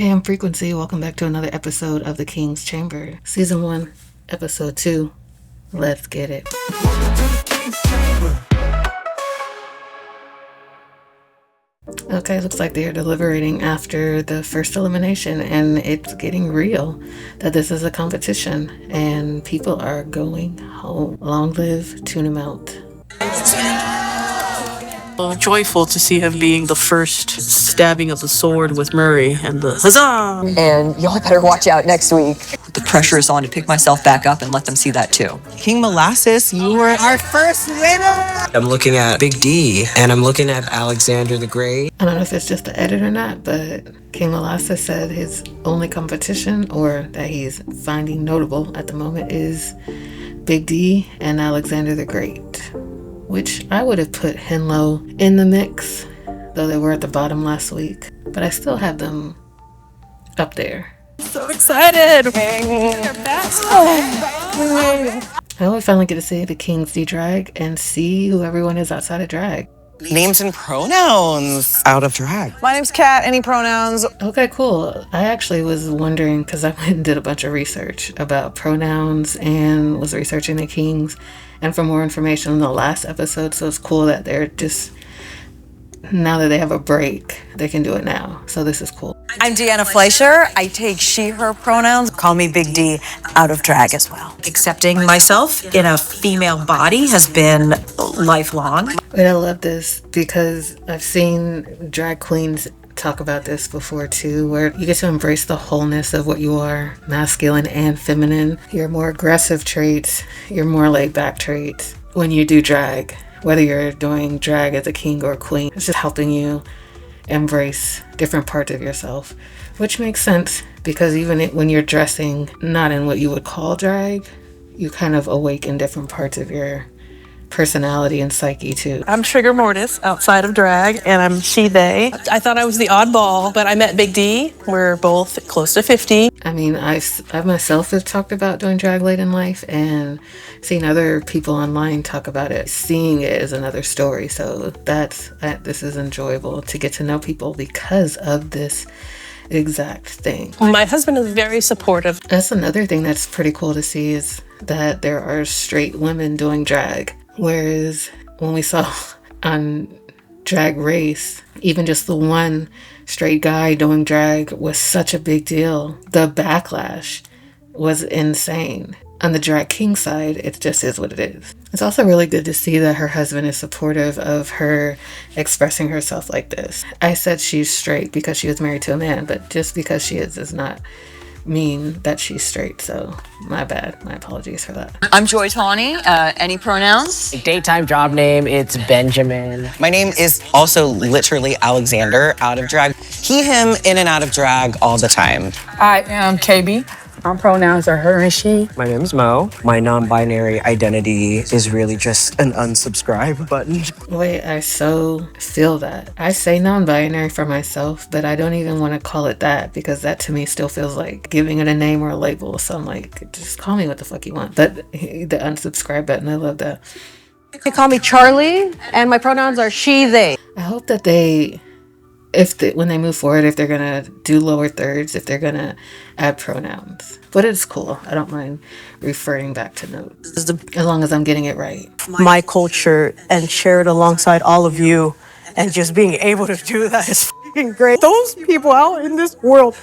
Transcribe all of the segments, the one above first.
Hey, I'm Frequency. Welcome back to another episode of The King's Chamber. Season 1, Episode 2. Let's get it. Okay, looks like they're deliberating after the first elimination, and it's getting real that this is a competition, and people are going home. Long live Tuna Mount. Joyful to see him being the first stabbing of the sword with Murray and the huzzah! And y'all better watch out next week. The pressure is on to pick myself back up and let them see that too. King Molasses, you were our first winner! I'm looking at Big D, and I'm looking at Alexander the Great. I don't know if it's just the edit or not, but King Molasses said his only competition, or that he's finding notable at the moment, is Big D and Alexander the Great, which I would have put Henlo in the mix, though they were at the bottom last week, but I still have them up there. So excited! I hope we finally get to see the Kings de-drag and see who everyone is outside of drag. Names and pronouns out of drag. My name's Kat, any pronouns? Okay, cool. I actually was wondering, because I went and did a bunch of research about pronouns and was researching the Kings, and for more information on the last episode, so it's cool that they're just, now that they have a break, they can do it now. So this is cool. I'm Deanna Fleischer. I take she, her pronouns. Call me Big D, out of drag as well. Accepting myself in a female body has been lifelong. But I love this because I've seen drag queens talk about this before too, where you get to embrace the wholeness of what you are, masculine and feminine, your more aggressive traits, your more laid back traits when you do drag. Whether you're doing drag as a king or a queen, it's just helping you embrace different parts of yourself, which makes sense because even when you're dressing not in what you would call drag, you kind of awaken different parts of your personality and psyche too. I'm Trigger Mortis outside of drag, and I'm she, they. I thought I was the oddball, but I met Big D. We're both close to 50. I mean, I myself have talked about doing drag late in life and seen other people online talk about it. Seeing it is another story. So this is enjoyable to get to know people because of this exact thing. My husband is very supportive. That's another thing that's pretty cool to see, is that there are straight women doing drag. Whereas when we saw on Drag Race, even just the one straight guy doing drag was such a big deal. The backlash was insane. On the drag king side, it just is what it is. It's also really good to see that her husband is supportive of her expressing herself like this. I said she's straight because she was married to a man, but just because she is does not mean that she's straight. So my bad. My apologies for that. I'm Joy Tawny. Any pronouns? Daytime job name, it's Benjamin. My name is also literally Alexander out of drag. He, him, in and out of drag all the time. I am KB. My pronouns are her and she. My name is Mo. My non-binary identity is really just an unsubscribe button. Wait, I so feel that. I say non-binary for myself, but I don't even want to call it that because that to me still feels like giving it a name or a label. So I'm like, just call me what the fuck you want. But the unsubscribe button, I love that. They call me Charlie, and my pronouns are she, they. I hope that when they move forward, if they're gonna do lower thirds, if they're gonna add pronouns. But it's cool. I don't mind referring back to notes as long as I'm getting it right. My culture and share it alongside all of you, and just being able to do that is fucking great. Those people out in this world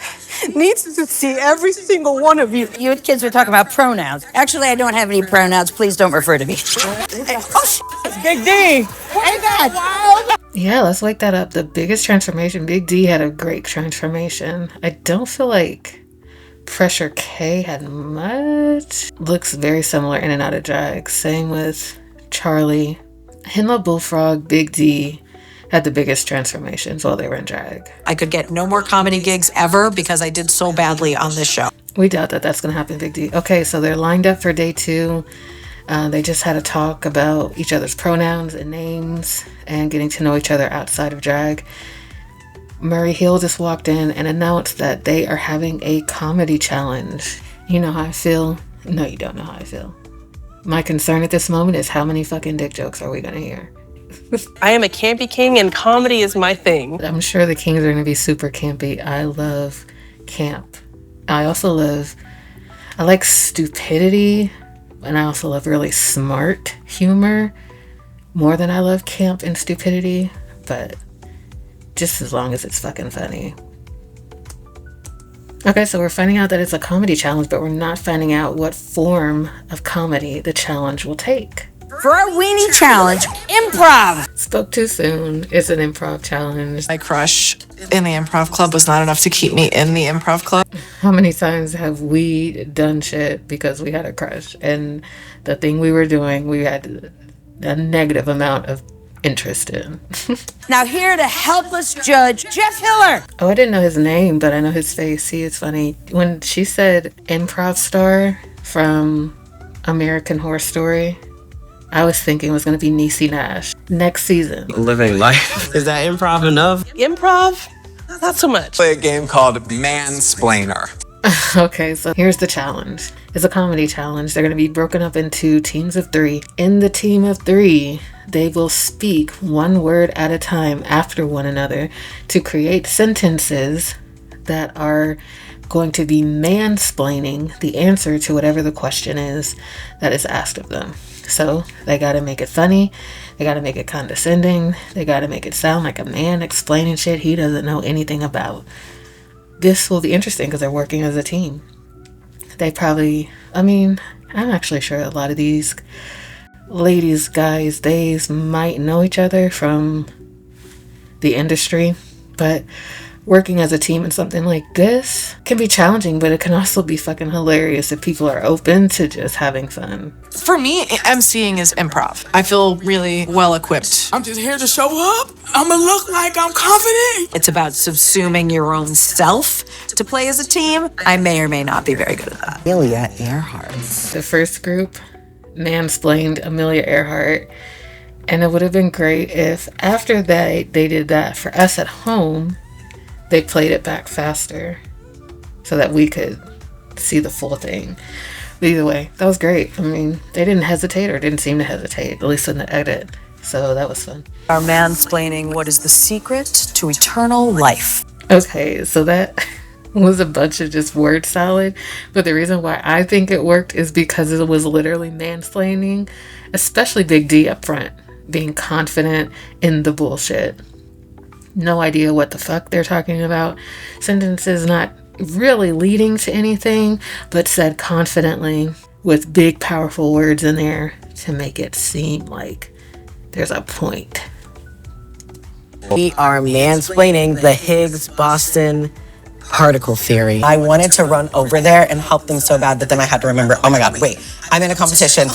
needs to see every single one of you. You kids were talking about pronouns. Actually, I don't have any pronouns. Please don't refer to me. Big D! Ain't that wild? Yeah, let's wake that up. The biggest transformation. Big D had a great transformation. I don't feel like Pressure K had much. Looks very similar in and out of drag. Same with Charlie. Henlo, Bullfrog, Big D had the biggest transformations while they were in drag. I could get no more comedy gigs ever because I did so badly on this show. We doubt that that's going to happen, Big D. Okay, so they're lined up for day 2. They just had a talk about each other's pronouns and names and getting to know each other outside of drag. Murray Hill just walked in and announced that they are having a comedy challenge. You know how I feel? No, you don't know how I feel. My concern at this moment is how many fucking dick jokes are we going to hear? I am a campy king, and comedy is my thing. I'm sure the Kings are going to be super campy. I love camp. I like stupidity, and I also love really smart humor more than I love camp and stupidity, but just as long as it's fucking funny. Okay, so we're finding out that it's a comedy challenge, but we're not finding out what form of comedy the challenge will take. For our Weenie challenge, improv. Spoke too soon. It's an improv challenge. My crush in the improv club was not enough to keep me in the improv club. How many times have we done shit because we had a crush, and the thing we were doing, we had a negative amount of interest in? Now here to help us judge, Jeff Hiller. Oh, I didn't know his name, but I know his face. He is funny. When she said improv star from American Horror Story, I was thinking it was going to be Niecy Nash next season. Living life. Is that improv enough? Improv? Not so much. Play a game called Mansplainer. Okay, so here's the challenge. It's a comedy challenge. They're going to be broken up into teams of 3. In the team of 3, they will speak one word at a time after one another to create sentences that are going to be mansplaining the answer to whatever the question is that is asked of them. So they got to make it funny. They got to make it condescending. They got to make it sound like a man explaining shit he doesn't know anything about. This will be interesting because they're working as a team. I'm actually sure a lot of these ladies, guys, theys might know each other from the industry, but working as a team in something like this can be challenging, but it can also be fucking hilarious if people are open to just having fun. For me, emceeing is improv. I feel really well equipped. I'm just here to show up. I'm gonna look like I'm confident. It's about subsuming your own self to play as a team. I may or may not be very good at that. Amelia Earhart. The first group mansplained Amelia Earhart, and it would have been great if after they did that for us at home, they played it back faster so that we could see the full thing. But either way, that was great. I mean, they didn't hesitate, or didn't seem to hesitate, at least in the edit. So that was fun. Our mansplaining, what is the secret to eternal life? Okay, so that was a bunch of just word salad. But the reason why I think it worked is because it was literally mansplaining, especially Big D up front, being confident in the bullshit. No idea what the fuck they're talking about. Sentences not really leading to anything, but said confidently with big, powerful words in there to make it seem like there's a point. We are mansplaining the Higgs-Boson particle theory. I wanted to run over there and help them so bad, but then I had to remember, oh my God, wait, I'm in a competition.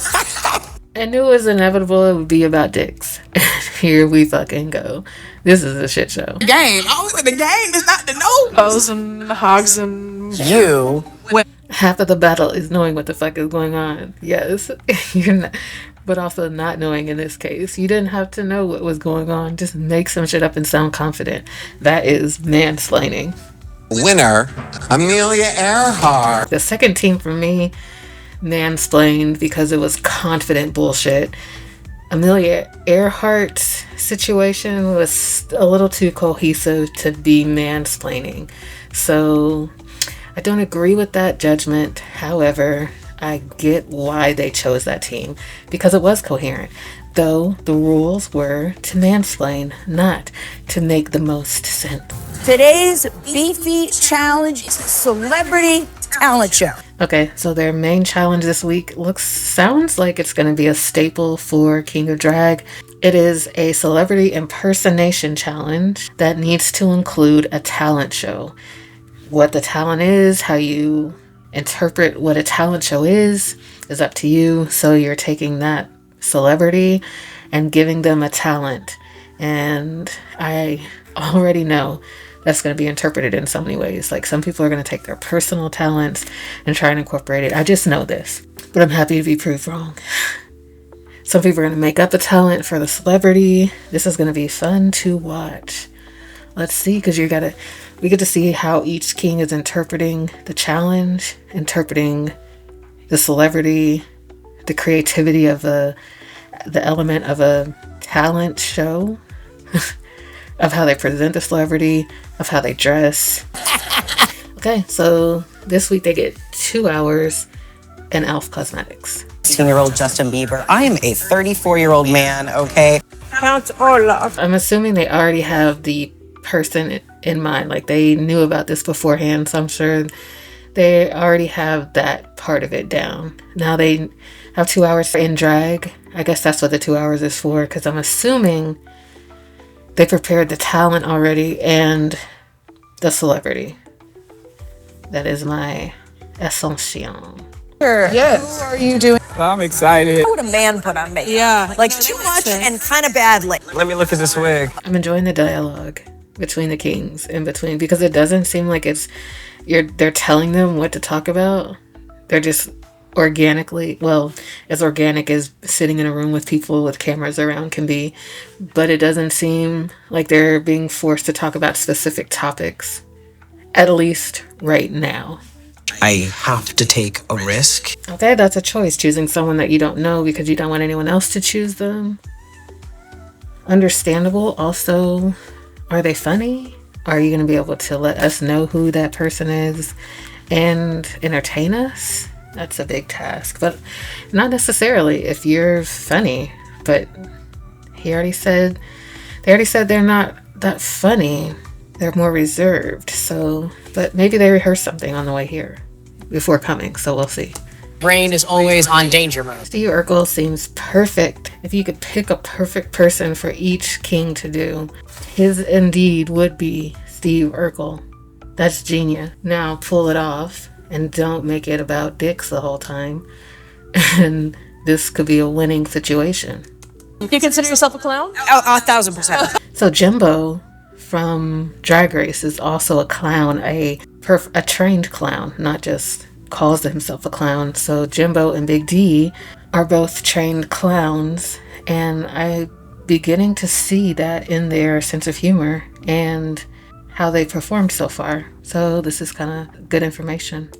I knew it was inevitable it would be about dicks. Here we fucking go. This is a shit show. The game. The game is not to know. Hoes and hogs and you. Half of the battle is knowing what the fuck is going on. Yes. You're not, but also not knowing in this case. You didn't have to know what was going on. Just make some shit up and sound confident. That is mansplaining. Winner, Amelia Earhart. The second team for me mansplained because it was confident bullshit. Amelia Earhart's situation was a little too cohesive to be mansplaining. So I don't agree with that judgment. However, I get why they chose that team because it was coherent. Though the rules were to mansplain, not to make the most sense. Today's Beefy challenge is a celebrity talent show. Okay, so their main challenge this week sounds like it's going to be a staple for King of Drag. It is a celebrity impersonation challenge that needs to include a talent show. What the talent is, how you interpret what a talent show is up to you. So you're taking that celebrity and giving them a talent. And I already know that's going to be interpreted in so many ways. Like some people are going to take their personal talents and try and incorporate it. I just know this, but I'm happy to be proved wrong. Some people are going to make up a talent for the celebrity. This is going to be fun to watch. Let's see, because we get to see how each king is interpreting the challenge, interpreting the celebrity, the creativity of the element of a talent show, of how they present the celebrity, of how they dress. Okay, so this week they get 2 hours in Elf Cosmetics. 16-year-old Justin Bieber. I am a 34-year-old man, okay? Count Olaf. I'm assuming they already have the person in mind. Like, they knew about this beforehand, so I'm sure they already have that part of it down. Now they have 2 hours in drag. I guess that's what the 2 hours is for, because I'm assuming they prepared the talent already and the celebrity. That is my assumption. Yes. What are you doing? I'm excited. What would a man put on makeup? Yeah. Like too much and kind of badly. Let me look at this wig. I'm enjoying the dialogue between the kings in between, because it doesn't seem like they're telling them what to talk about. They're just organically, well, as organic as sitting in a room with people with cameras around can be, but it doesn't seem like they're being forced to talk about specific topics, at least right now. I have to take a risk. Okay, that's a choice, choosing someone that you don't know because you don't want anyone else to choose them. Understandable. Also, are they funny? Are you going to be able to let us know who that person is and entertain us? That's a big task, but not necessarily if you're funny. But they already said they're not that funny. They're more reserved. So, but maybe they rehearsed something on the way here before coming, so we'll see. Brain is always on danger mode. Steve Urkel seems perfect. If you could pick a perfect person for each king to do, his indeed would be Steve Urkel. That's genius. Now pull it off and don't make it about dicks the whole time. And this could be a winning situation. Do you consider yourself a clown? 1,000%. So Jimbo from Drag Race is also a clown, a trained clown, not just calls himself a clown. So Jimbo and Big D are both trained clowns, and I'm beginning to see that in their sense of humor and how they performed so far. So this is kind of good information.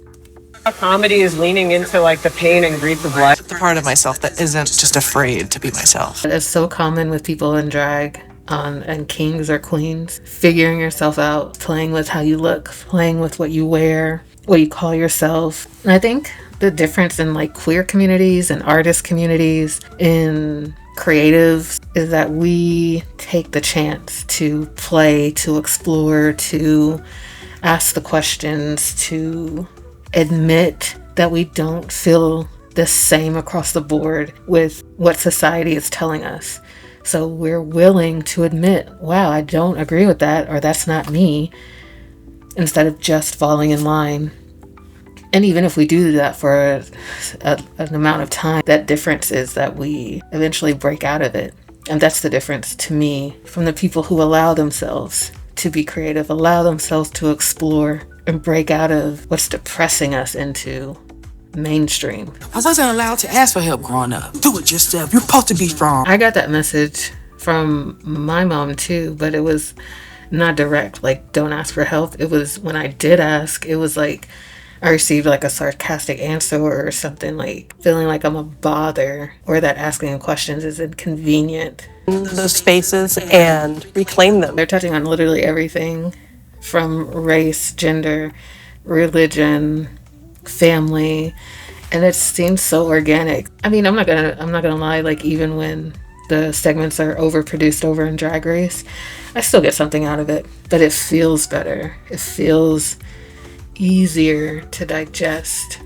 Comedy is leaning into like the pain and grief of life. The part of myself that isn't just afraid to be myself. It's so common with people in drag and kings or queens, figuring yourself out, playing with how you look, playing with what you wear, what you call yourself. And I think the difference in like queer communities and artist communities, in creatives, is that we take the chance to play, to explore, to ask the questions, to admit that we don't feel the same across the board with what society is telling us. So we're willing to admit, wow, I don't agree with that, or that's not me, instead of just falling in line. And even if we do that for an amount of time, that difference is that we eventually break out of it. And that's the difference to me from the people who allow themselves to be creative, allow themselves to explore and break out of what's depressing us into mainstream. I wasn't allowed to ask for help growing up. Do it yourself. You're supposed to be strong. I got that message from my mom too, but it was not direct, like don't ask for help. It was when I did ask, it was like I received like a sarcastic answer or something, like feeling like I'm a bother or that asking questions is inconvenient. Those spaces and reclaim them. They're touching on literally everything from race, gender, religion, family, and it seems so organic. I mean, I'm not gonna lie, like even when the segments are overproduced over in Drag Race, I still get something out of it, but it feels better. It feels easier to digest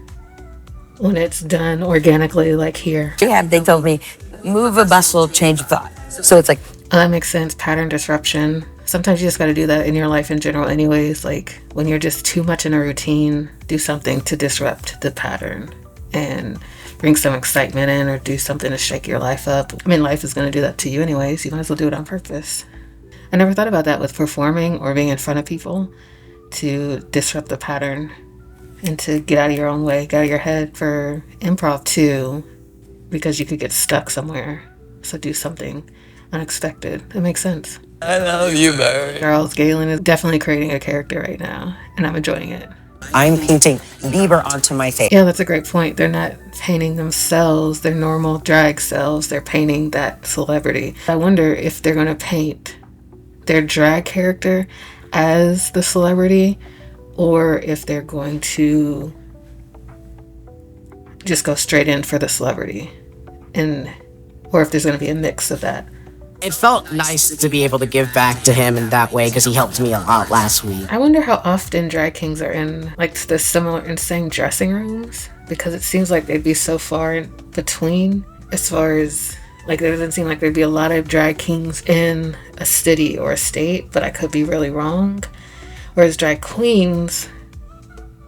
when it's done organically, like here. Yeah, they told me, move a muscle, change a thought. So it's like, that makes sense. Pattern disruption. Sometimes you just got to do that in your life in general anyways. Like when you're just too much in a routine, do something to disrupt the pattern and bring some excitement in, or do something to shake your life up. I mean, life is going to do that to you anyways. You might as well do it on purpose. I never thought about that with performing or being in front of people, to disrupt the pattern and to get out of your own way, get out of your head. For improv too, because you could get stuck somewhere. So do something unexpected. It makes sense. I love you, Barry. Charles Galin is definitely creating a character right now, and I'm enjoying it. I'm painting Bieber onto my face. Yeah, that's a great point. They're not painting themselves, their normal drag selves. They're painting that celebrity. I wonder if they're going to paint their drag character as the celebrity, or if they're going to just go straight in for the celebrity, and or if there's going to be a mix of that. It felt nice to be able to give back to him in that way because he helped me a lot last week. I wonder how often drag kings are in like the similar and same dressing rooms, because it seems like they'd be so far in between as far as like there doesn't seem like there'd be a lot of drag kings in a city or a state, but I could be really wrong. Whereas drag queens,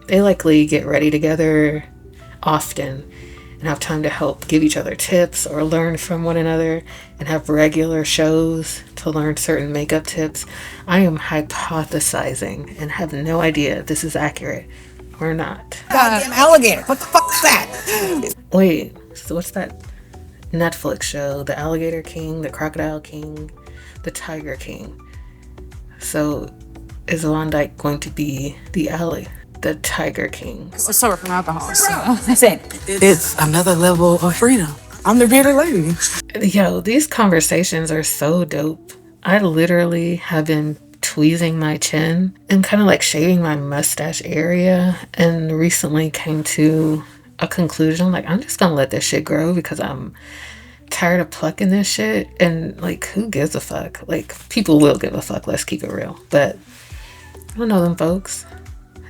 they likely get ready together often and have time to help give each other tips or learn from one another and have regular shows to learn certain makeup tips. I am hypothesizing and have no idea if this is accurate or not. Goddamn alligator. What the fuck is that? Wait, so what's that Netflix show? The Alligator King, the Crocodile King, the Tiger King. So is Dyke going to be the Tiger King? It's sober from alcohol. So. That's it. It's another level of freedom. I'm the bearded lady. Yo, these conversations are so dope. I literally have been tweezing my chin and kind of like shaving my mustache area, and recently came to a conclusion like I'm just gonna let this shit grow because I'm tired of plucking this shit. And like, who gives a fuck? Like, people will give a fuck, let's keep it real, but I don't know them folks.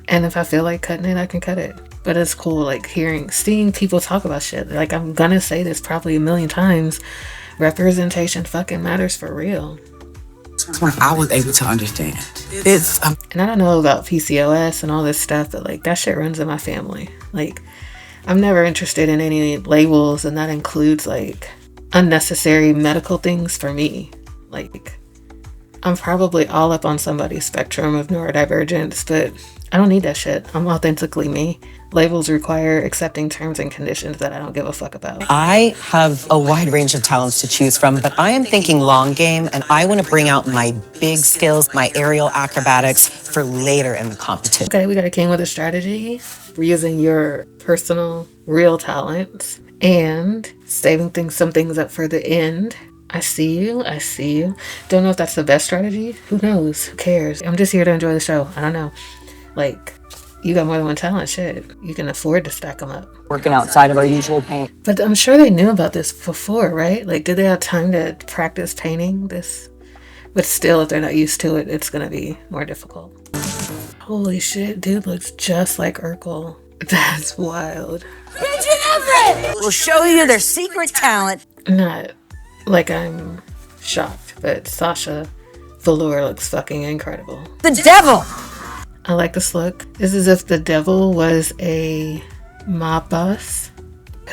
And if I feel like cutting it, I can cut it. But it's cool like seeing people talk about shit. Like, I'm gonna say this probably a million times, representation fucking matters for real. I was able to understand. And I don't know about PCOS and all this stuff, but like that shit runs in my family. Like, I'm never interested in any labels, and that includes like unnecessary medical things for me. Like, I'm probably all up on somebody's spectrum of neurodivergence, but I don't need that shit. I'm authentically me. Labels require accepting terms and conditions that I don't give a fuck about. I have a wide range of talents to choose from, but I am thinking long game, and I want to bring out my big skills, my aerial acrobatics for later in the competition. Okay, we got a king with a strategy. We're using your personal, real talents and saving some things up for the end. I see you. Don't know if that's the best strategy. Who knows? Who cares? I'm just here to enjoy the show. I don't know. Like, you got more than one talent, shit. You can afford to stack them up. Working outside of our usual paint. But I'm sure they knew about this before, right? Like, did they have time to practice painting this? But still, if they're not used to it, it's gonna be more difficult. Holy shit, dude looks just like Urkel. That's wild. Bridget Everett will show you their secret talent. Not like I'm shocked, but Sasha Velour looks fucking incredible. The devil! I like this look. It's as if the devil was a mob boss.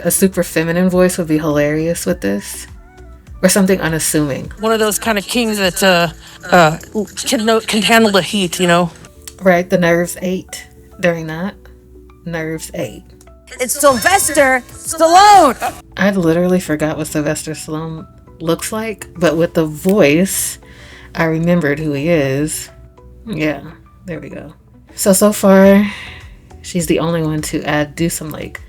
A super feminine voice would be hilarious with this. Or something unassuming. One of those kind of kings that can handle the heat, you know? Right, the nerves ate during that. Nerves ate. It's Sylvester Stallone! I literally forgot what Sylvester Stallone looks like, but with the voice, I remembered who he is. Yeah, there we go. So far, she's the only one to do some like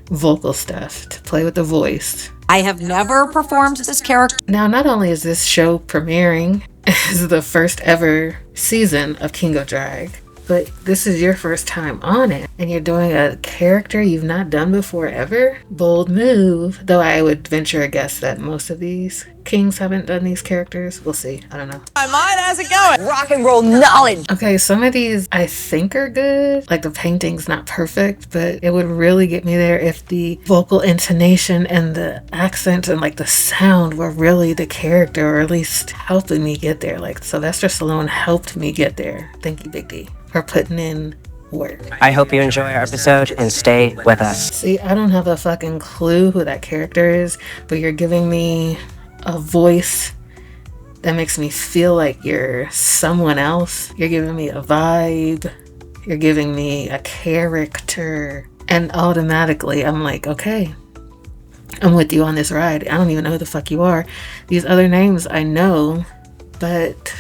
vocal stuff, to play with the voice. I have never performed this character. Now, not only is this show premiering as the first ever season of King of Drag, but this is your first time on it, and you're doing a character you've not done before ever. Bold move. Though I would venture a guess that most of these kings haven't done these characters. We'll see. I don't know. Hi, mine, how's it going? Rock and roll knowledge. Okay, some of these I think are good. Like, the painting's not perfect, but it would really get me there if the vocal intonation and the accent and like the sound were really the character, or at least helping me get there. Like, Sylvester Stallone helped me get there. Thank you, Big D, for putting in work. I hope you enjoy our episode and stay with us. See, I don't have a fucking clue who that character is, but you're giving me a voice that makes me feel like you're someone else. You're giving me a vibe. You're giving me a character. And automatically I'm like, okay, I'm with you on this ride. I don't even know who the fuck you are. These other names I know, but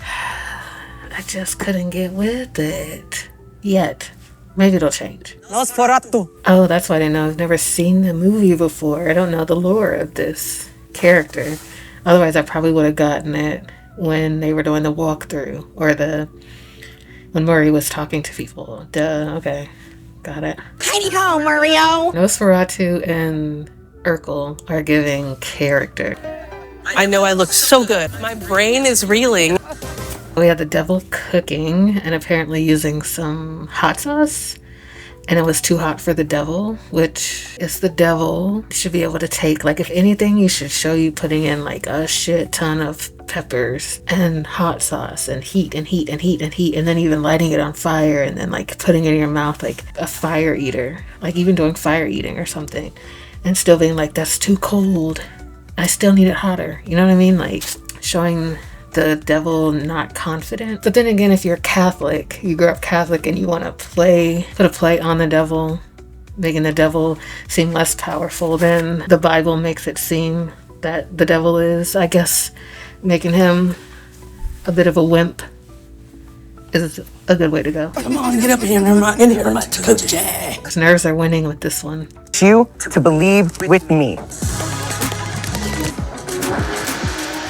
I just couldn't get with it yet. Maybe it'll change. Nosferatu. Oh, that's why I didn't know. I've never seen the movie before. I don't know the lore of this character. Otherwise, I probably would have gotten it when they were doing the walkthrough or the when Murray was talking to people. Duh, okay. Got it. Heidi ho, Mario! Nosferatu and Urkel are giving character. I know I look so good. My brain is reeling. We had the devil cooking and apparently using some hot sauce. And it was too hot for the devil, which is the devil should be able to take. Like, if anything, you should show you putting in like a shit ton of peppers and hot sauce and heat and heat and heat and heat, and then even lighting it on fire and then like putting it in your mouth like a fire eater, like even doing fire eating or something, and still being like, that's too cold. I still need it hotter. You know what I mean? Like showing the devil not confident. But then again, if you're Catholic, you grew up Catholic and you want to put a play on the devil, making the devil seem less powerful than the Bible makes it seem that the devil is, I guess making him a bit of a wimp is a good way to go. Come on, get up here and in here, my coach. Nerves are winning with this one. You to believe with me.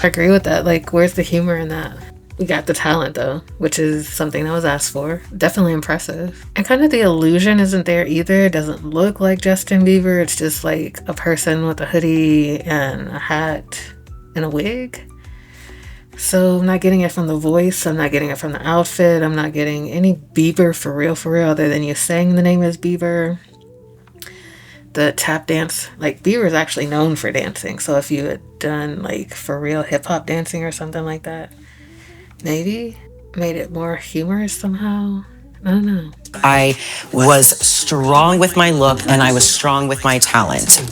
I agree with that. Like, where's the humor in that? We got the talent though, which is something that was asked for. Definitely impressive. And kind of the illusion isn't there either. It doesn't look like Justin Bieber. It's just like a person with a hoodie and a hat and a wig. So I'm not getting it from the voice. I'm not getting it from the outfit. I'm not getting any Bieber for real, other than you saying the name is Bieber. The tap dance, like Bieber is actually known for dancing. So if you had done like for real hip hop dancing or something like that, maybe made it more humorous somehow. I don't know. I was strong with my look and I was strong with my talent.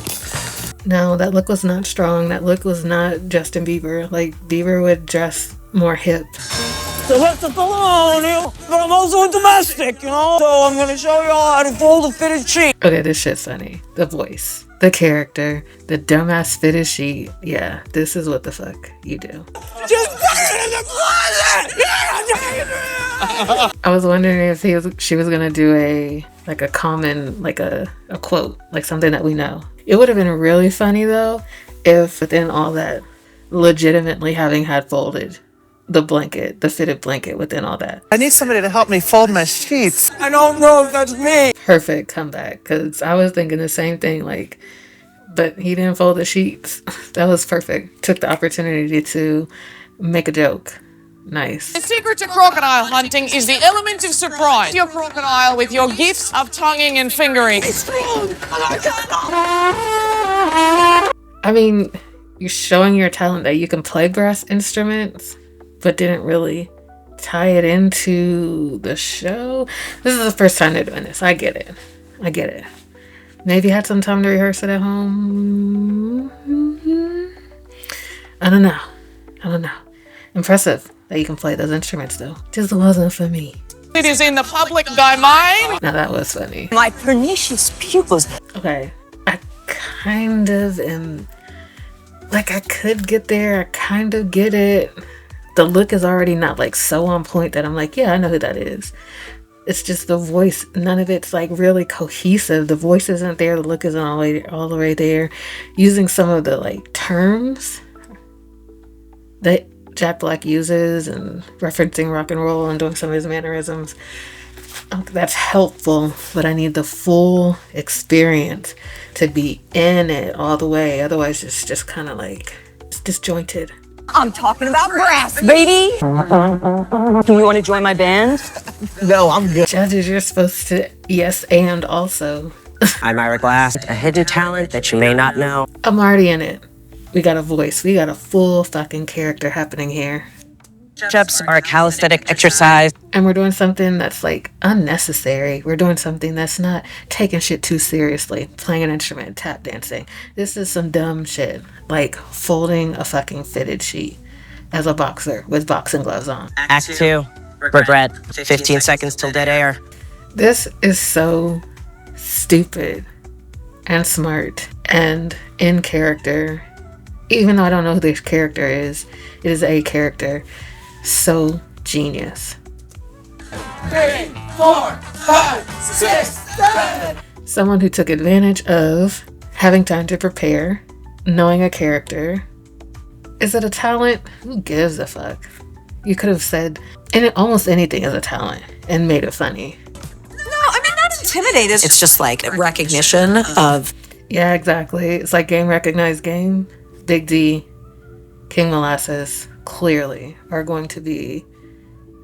No, that look was not strong. That look was not Justin Bieber. Like, Bieber would dress more hip. Sylvester Stallone, but I'm also a domestic, you know? So I'm gonna show you all how to fold a fitted sheet. Okay, this shit's funny. The voice, the character, the dumbass fitted sheet. Yeah, this is what the fuck you do. Just put it in the closet! I was wondering if she was gonna do a common, like a quote, like something that we know. It would have been really funny though if within all that, legitimately having had folded the blanket, the fitted blanket within all that. I need somebody to help me fold my sheets. I don't know if that's me. Perfect comeback, because I was thinking the same thing, like, but he didn't fold the sheets. That was perfect. Took the opportunity to make a joke. Nice. The secret to crocodile hunting is the element of surprise. Your crocodile with your gifts of tonguing and fingering. I mean, you're showing your talent that you can play brass instruments, but didn't really tie it into the show. This is the first time they're doing this. I get it. Maybe had some time to rehearse it at home. I don't know. Impressive that you can play those instruments though. Just wasn't for me. It is in the public domain. Now that was funny. My pernicious pupils. Okay, I kind of am, like, I could get there. I kind of get it. The look is already not like so on point that I'm like, yeah, I know who that is. It's just the voice. None of it's like really cohesive. The voice isn't there. The look isn't all the way there. Using some of the like terms that Jack Black uses and referencing rock and roll and doing some of his mannerisms. That's helpful, but I need the full experience to be in it all the way. Otherwise, it's just kind of like, it's disjointed. I'm talking about brass, baby. Do you want to join my band? No, I'm good. Judges, you're supposed to yes and also. I'm Ira Glass, a hidden talent that you may not know. I'm already in it. We got a voice. We got a full fucking character happening here. Push-ups are a calisthenic exercise. And we're doing something that's like unnecessary. We're doing something that's not taking shit too seriously. Playing an instrument, tap dancing. This is some dumb shit. Like folding a fucking fitted sheet as a boxer with boxing gloves on. Act 2, regret. 15 seconds till dead air. This is so stupid and smart and in character. Even though I don't know who this character is, it is a character. So genius. 3, 4, 5, 6, 7. Someone who took advantage of having time to prepare, knowing a character. Is it a talent? Who gives a fuck? You could have said almost anything is a talent and made it funny. No, I mean, not intimidated. It's just like recognition of. Yeah, exactly. It's like game recognized game. Big D, King Molasses, clearly are going to be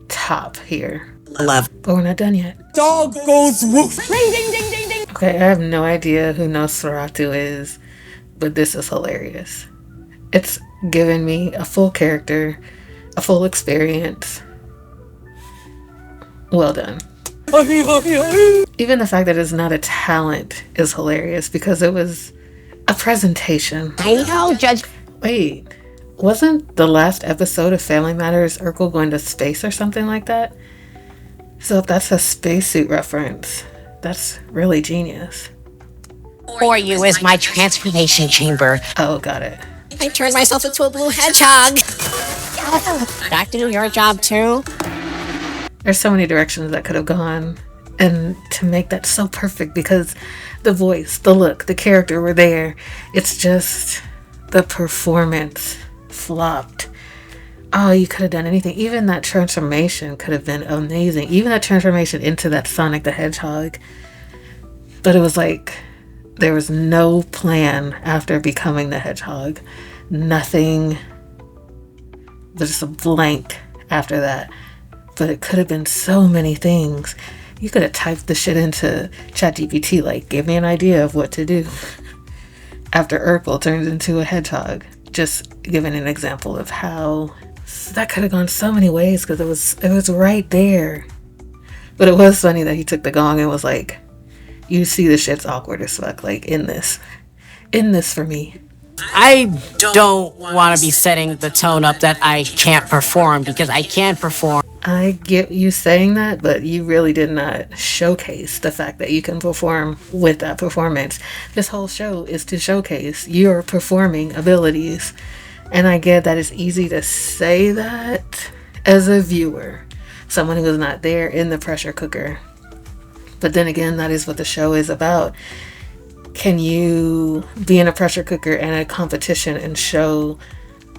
top here. 11. But we're not done yet. Dog goes woof. Ding, ding, ding, ding, ding. Okay, I have no idea who Nosferatu is, but this is hilarious. It's given me a full character, a full experience. Well done. Even the fact that it's not a talent is hilarious because it was a presentation. I know, Judge. Wait, wasn't the last episode of Family Matters Urkel going to space or something like that? So if that's a spacesuit reference, that's really genius. For you is my transformation chamber. Oh, got it. I turned myself into a blue hedgehog. Got to do your job too. There's so many directions that could have gone, and to make that so perfect because the voice, the look, the character were there. It's just the performance flopped. Oh, you could have done anything. Even that transformation could have been amazing. Even that transformation into that Sonic the Hedgehog. But it was like there was no plan after becoming the Hedgehog. Nothing. There's just a blank after that. But it could have been so many things. You could have typed the shit into ChatGPT, like, give me an idea of what to do after Urkel turns into a hedgehog. Just giving an example of how that could have gone so many ways because it was right there. But it was funny that he took the gong and was like, you see the shit's awkward as fuck, like, in this for me. I don't want to be setting the tone up that I can't perform because I can perform. I get you saying that, but you really did not showcase the fact that you can perform with that performance. This whole show is to showcase your performing abilities. And I get that it's easy to say that as a viewer, someone who was not there in the pressure cooker. But then again, that is what the show is about. Can you be in a pressure cooker and a competition and show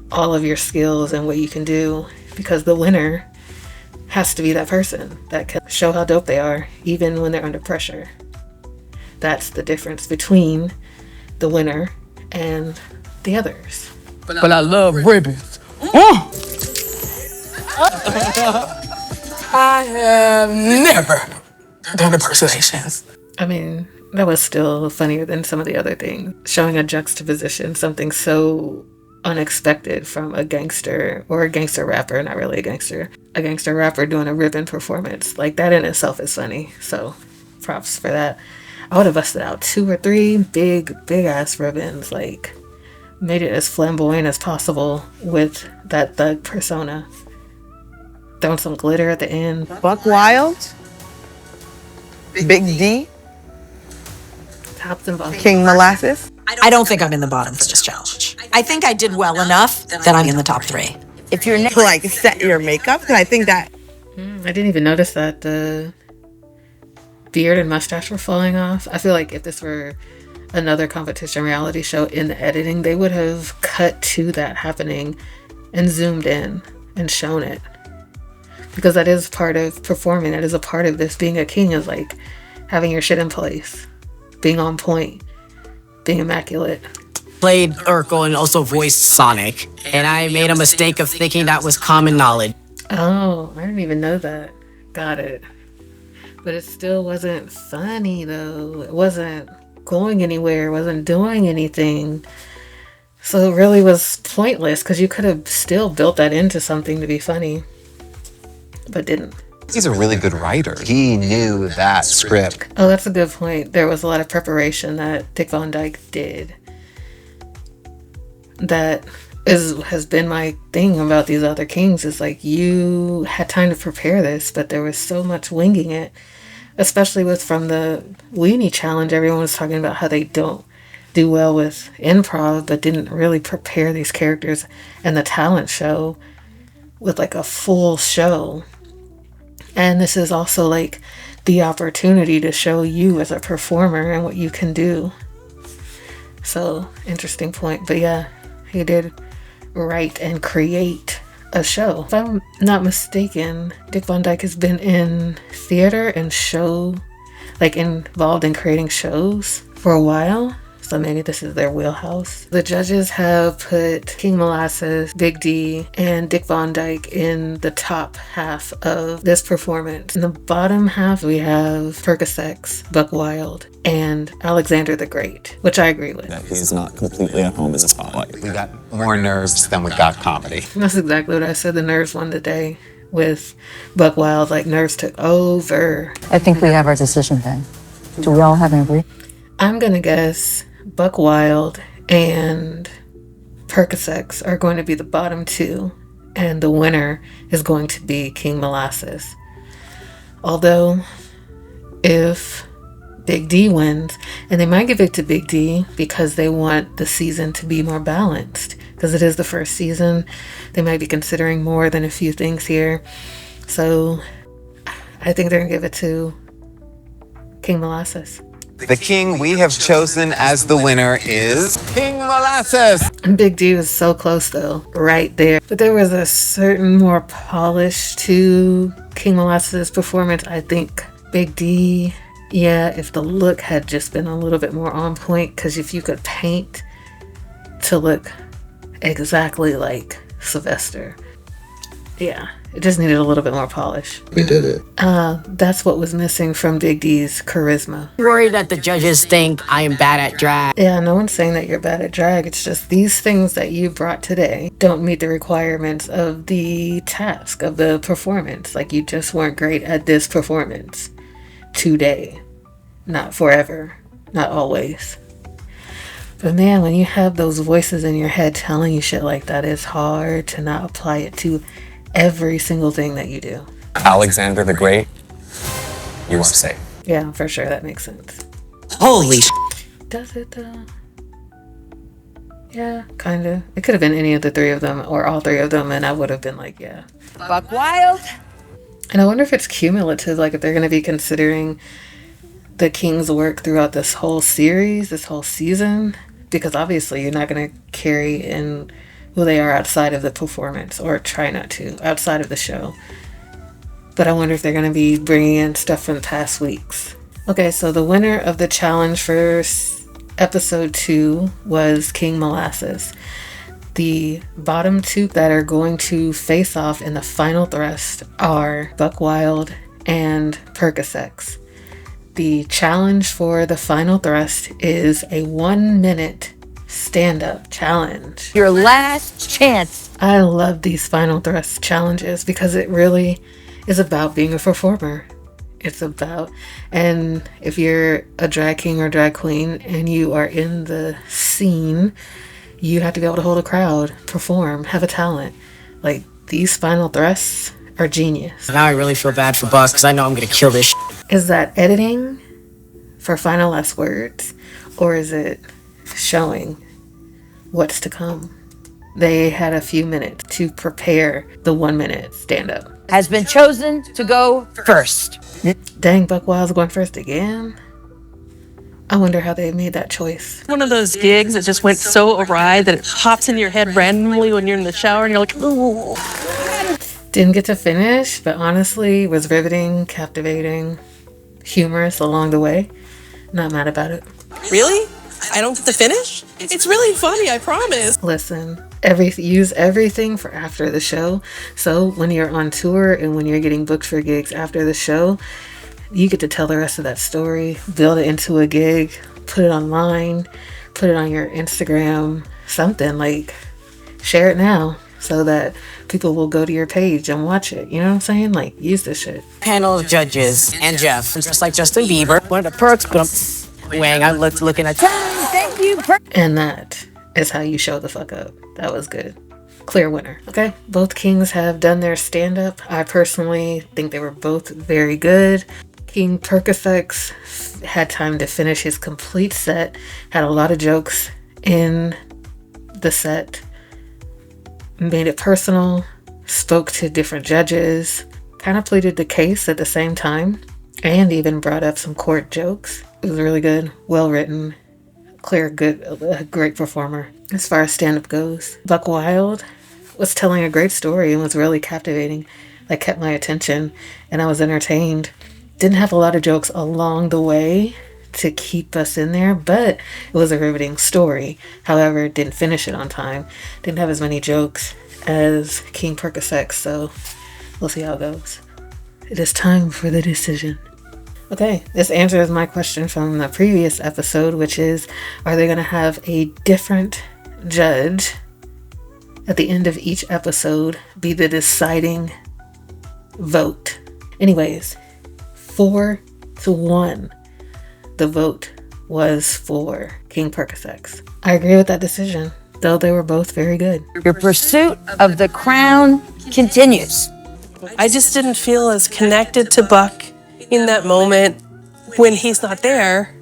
all of your skills and what you can do? Because the winner has to be that person that can show how dope they are, even when they're under pressure. That's the difference between the winner and the others. But I love ribbons. I have never done impersonations. I mean, that was still funnier than some of the other things. Showing a juxtaposition, something so unexpected from a gangster or a gangster rapper, not really a gangster rapper doing a ribbon performance. Like, that in itself is funny. So props for that. I would have busted out 2 or 3 big ass ribbons, like made it as flamboyant as possible with that thug persona. Throwing some glitter at the end. Buck Wild, Big D, Tops and bottoms. King Molasses. I don't think I'm in the bottom for this challenge. I think I did well enough that I'm in the top 3. If you're like set your makeup, because I think that. I didn't even notice that the beard and mustache were falling off. I feel like if this were another competition reality show, in the editing, they would have cut to that happening and zoomed in and shown it. Because that is part of performing. That is a part of this. Being a king is like having your shit in place, being on point, being immaculate. Played Urkel and also voiced Sonic, and I made a mistake of thinking that was common knowledge. Oh, I didn't even know that. Got it. But it still wasn't funny though. It wasn't going anywhere. It wasn't doing anything. So it really was pointless because you could have still built that into something to be funny, but didn't. He's a really good writer. He knew that script. Oh, that's a good point. There was a lot of preparation that Dick Van Dyke did. That has been my thing about these other kings, is like, you had time to prepare this, but there was so much winging it, especially with from the Weenie challenge. Everyone was talking about how they don't do well with improv, but didn't really prepare these characters and the talent show with like a full show. And this is also like the opportunity to show you as a performer and what you can do. So, interesting point. But yeah, he did write and create a show. If I'm not mistaken, Dick Van Dyke has been in theater and show, like involved in creating shows for a while. So maybe this is their wheelhouse. The judges have put King Molasses, Big D, and Dick Van Dyke in the top half of this performance. In the bottom half, we have Perka, Buck Wylde, and Alexander the Great, which I agree with. That he's not completely at home in the spotlight. We got more nerves than we got comedy. That's exactly what I said. The nerves won the day with Buck Wylde. Like, nerves took over. I think we have our decision then. Do we all have an agree? I'm gonna guess Buck Wylde and Perka are going to be the bottom two, and the winner is going to be King Molasses. Although, if Big D wins, and they might give it to Big D because they want the season to be more balanced, because it is the first season, they might be considering more than a few things here. So, I think they're gonna give it to King Molasses. The king we have chosen as the winner is King Molasses. Big D was so close though, right there. But there was a certain more polish to King Molasses' performance. I think Big D, yeah, if the look had just been a little bit more on point, because if you could paint to look exactly like Sylvester, yeah, it just needed a little bit more polish. We did it. That's what was missing from Big D's charisma. Worried that the judges think I am bad at drag. Yeah, no one's saying that you're bad at drag. It's just these things that you brought today don't meet the requirements of the task, of the performance. Like, you just weren't great at this performance today. Not forever. Not always. But man, when you have those voices in your head telling you shit like that, it's hard to not apply it to every single thing that you do. Alexander the Great, you are safe. Yeah, for sure, that makes sense. Holy sh**. Does it though? Yeah, kinda. It could have been any of the three of them, or all three of them, and I would have been like, yeah. Buck Wylde. And I wonder if it's cumulative, like if they're gonna be considering the King's work throughout this whole series, this whole season, because obviously you're not gonna carry in who they are outside of the performance, or try not to, outside of the show. But I wonder if they're going to be bringing in stuff from past weeks. Okay, so the winner of the challenge for episode 2 was King Molasses. The bottom two that are going to face off in the final thrust are Buck Wylde and Perka. The challenge for the final thrust is a 1-minute stand-up challenge. Your last chance. I love these final thrust challenges because it really is about being a performer. It's about, and if you're a drag king or drag queen and you are in the scene, you have to be able to hold a crowd, perform, have a talent. Like, these final thrusts are genius. Now I really feel bad for Buck because I know I'm gonna kill this Is that editing for final last words, or is it showing what's to come? They had a few minutes to prepare the 1-minute stand-up. Has been chosen to go first. Dang, Buck Wylde's going first again? I wonder how they made that choice. One of those gigs that just went so awry that it pops in your head randomly when you're in the shower and you're like, ooh. Didn't get to finish, but honestly was riveting, captivating, humorous along the way. Not mad about it. Really? I don't get to finish? It's really funny, I promise. Listen, use everything for after the show. So when you're on tour and when you're getting booked for gigs after the show, you get to tell the rest of that story, build it into a gig, put it online, put it on your Instagram, something. Like, share it now so that people will go to your page and watch it. You know what I'm saying? Like, use this shit. panel of judges and Jeff, just like Justin Bieber. One of the perks, but I'm weighing. I looked looking at. Thank you. And that is how you show the fuck up. That was good. Clear winner. Okay, both kings have done their stand-up. I personally think they were both very good. King Perka had time to finish his complete set, had a lot of jokes in the set, made it personal, spoke to different judges, kind of pleaded the case at the same time, and even brought up some court jokes. It was really good, well written, clear, good, a great performer. As far as stand-up goes, Buck Wylde, was telling a great story and was really captivating. Like, kept my attention and I was entertained. Didn't have a lot of jokes along the way to keep us in there, but it was a riveting story. However, didn't finish it on time. Didn't have as many jokes as King Perka, so we'll see how it goes. It is time for the decision. Okay, this answers my question from the previous episode, which is, are they going to have a different judge at the end of each episode be the deciding vote? Anyways, 4-1, the vote was for King Perka. I agree with that decision, though they were both very good. Your pursuit of the crown continues. I just didn't feel as connected to Buck in that moment when he's not there.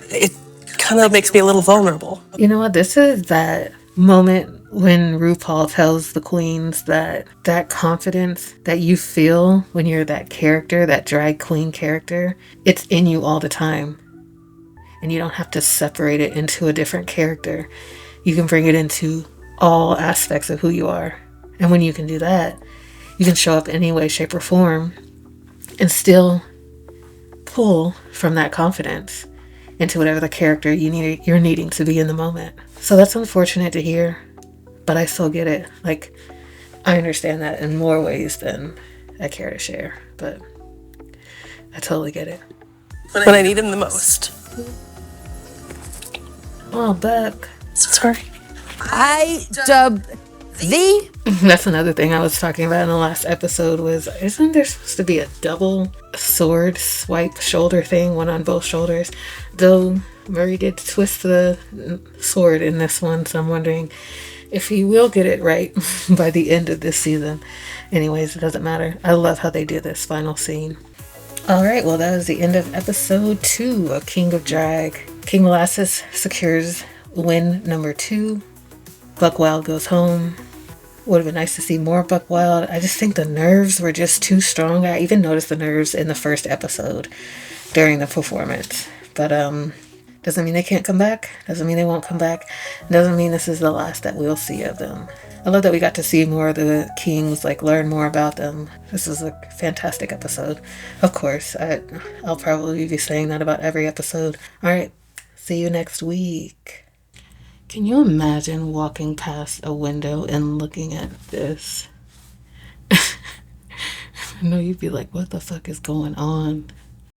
It kind of makes me a little vulnerable. You know what? This is that moment when RuPaul tells the queens that confidence that you feel when you're that character, that drag queen character, it's in you all the time. And you don't have to separate it into a different character. You can bring it into all aspects of who you are. And when you can do that, you can show up any way, shape, or form and still pull from that confidence into whatever the character you're needing to be in the moment. So that's unfortunate to hear, but I still get it. Like, I understand that in more ways than I care to share, but I totally get it. When I need him the most. Oh, Buck. Sorry. I dub thee. That's another thing I was talking about in the last episode was, isn't there supposed to be a double sword swipe shoulder thing, one on both shoulders? Though Murray did twist the sword in this one, so I'm wondering if he will get it right by the end of this season. Anyways, it doesn't matter. I love how they do this final scene. Alright, well, that was the end of episode 2 of King of Drag. King Molasses secures win number 2. Buck Wylde goes home. Would have been nice to see more Buck Wylde. I just think the nerves were just too strong. I even noticed the nerves in the first episode during the performance. But doesn't mean they can't come back. Doesn't mean they won't come back. Doesn't mean this is the last that we'll see of them. I love that we got to see more of the kings, like learn more about them. This was a fantastic episode. Of course, I'll probably be saying that about every episode. All right, see you next week. Can you imagine walking past a window and looking at this? I know you'd be like, what the fuck is going on?